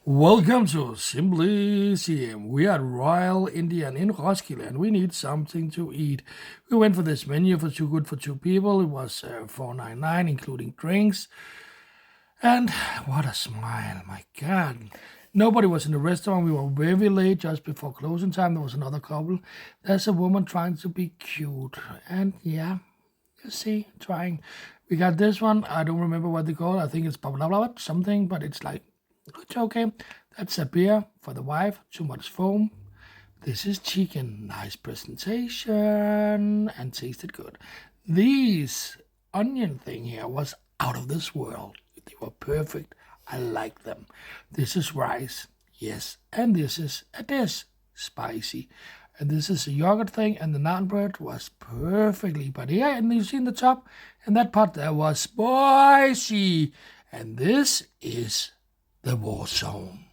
Welcome to Simply CM. We are at Royal Indian in Roskilde and we need something to eat. We went for this menu for Too Good for Two People. It was $4.99 including drinks. And what a smile, my God. Nobody was in the restaurant. We were very late, just before closing time. There was another couple. There's a woman trying to be cute. And yeah, you see, trying. We got this one. I don't remember what they call it. I think it's blah, blah, blah, something, but it's like, it's okay. That's a beer for the wife. Too much foam. This is chicken. Nice presentation and tasted good. These onion thing here was out of this world. They were perfect. I like them. This is rice. Yes. And this is a dish. Spicy. And this is a yogurt thing, and the naan bread was perfectly. But here, and you see in the top, in that pot, there was spicy. And this is the war zone.